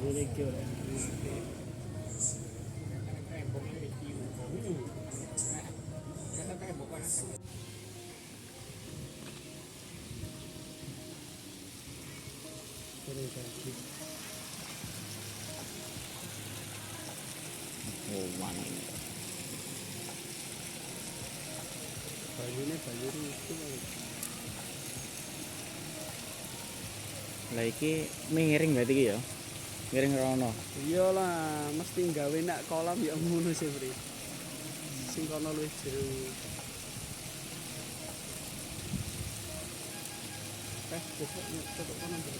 ini kyo. Oh, mana ini? Banyu itu. Lah iki miring berarti iki ya. Miring rono. Iyalah, mesti gawe nak kolam ya ngono sih, Bri. Sing kono luwih jero. Besok tutup kono, Bri.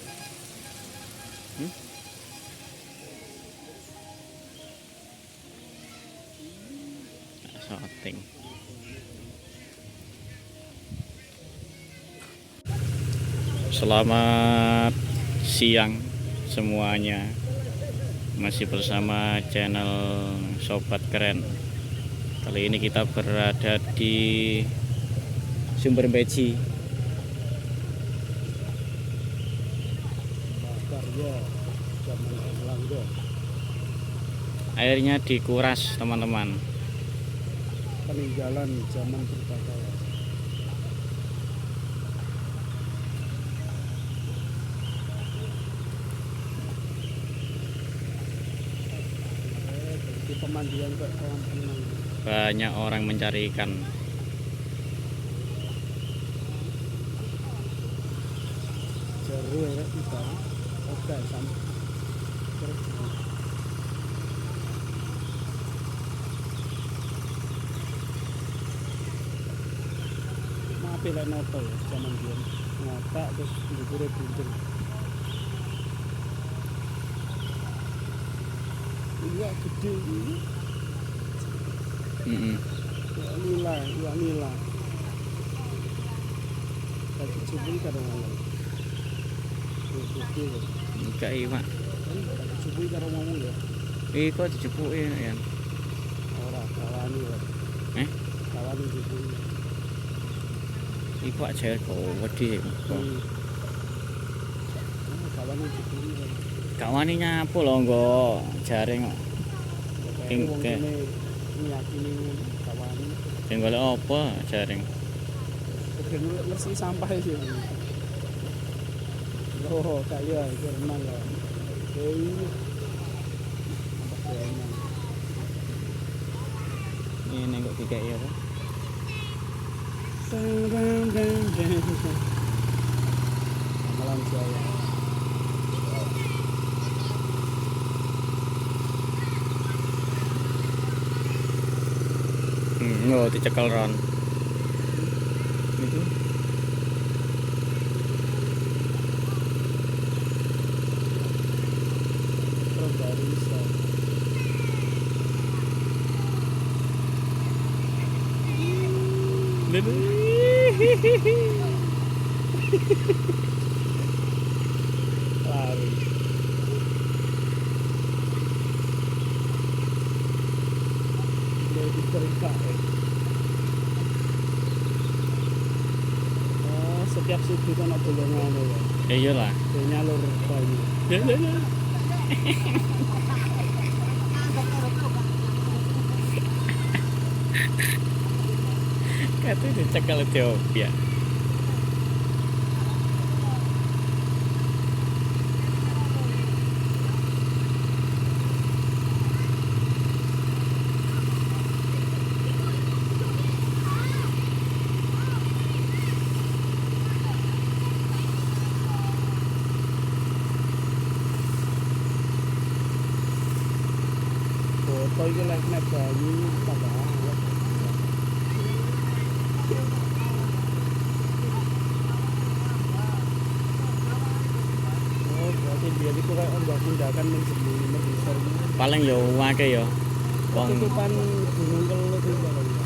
Shooting. Selamat siang semuanya. Masih bersama channel Sobat Keren. Kali ini kita berada di Sumber Beji. Karya zaman Erlangga. Airnya dikuras, teman-teman. Peninggalan zaman Purbakala. Di pemandian ke kolam renang. Banyak orang mencari ikan. Jeru ya kita. Oke, sampai terus. Pilih noto ya, zaman dia ngata terus diburu buntung. Iya gede ini. Iya nila. Tapi cubung karo ngomong. Gede. Enggak iya, Pak. Tapi cubung karo ngomong ya. Kok dicepuki ya? Ora kawani ya. Kawani cubung. Iku aja kok wedi. Kawani cubung. Kawani nyapu lho nggo jaring kok. Tingke nyakini kawani. Sing golek apa jaring? Kepen mesti sampah sih. Oh, kaya iki renang lho. Ini kok dikeki apa? Malam Jaya. Nggak dicekel ron. Itu. Barisa. Lari. Jadi terikah. Oh, setiap subuh kan ada bolongan ya. Iyalah. Nyalur banyu. Katanya dicekel Ethiopia. Foto iki lek nek banyu tambah awet. Oh, berarti dia itu kayak ombak tindakan menjadi besar. Paling ya akeh ya. Wong Tutupan Gunung Kelut itu kalau ya.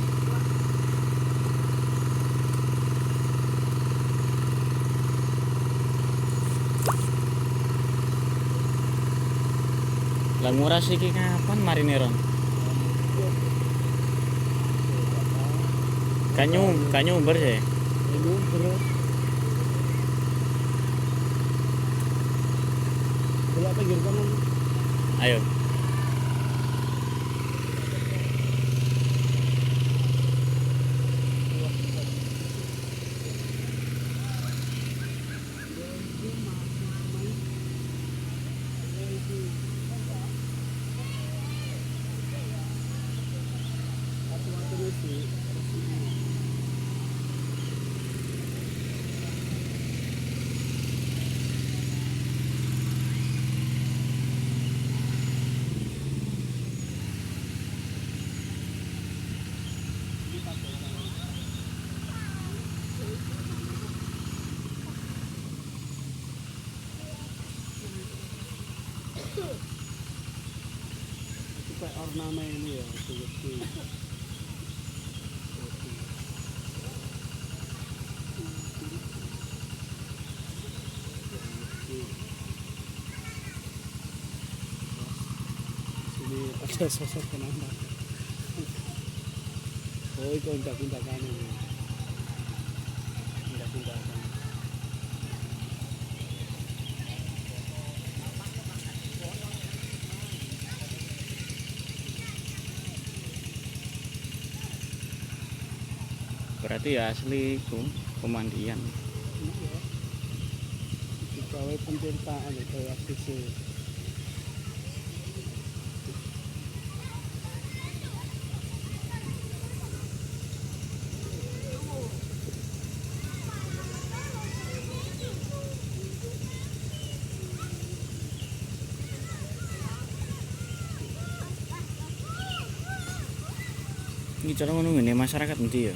lah nguras iki kapan marine ron? Nyumber sih. Nyumber. Bola pinggir kanan. Ayo. Kayak ornamen ini ya, seperti sini ada sosok penambah. Oh itu undak-undakan ini, undak-undakan. Berarti ya asli pemandian. Digawe penceritaan itu aktif sih. Ini cara ngono ngene masyarakat nanti ya.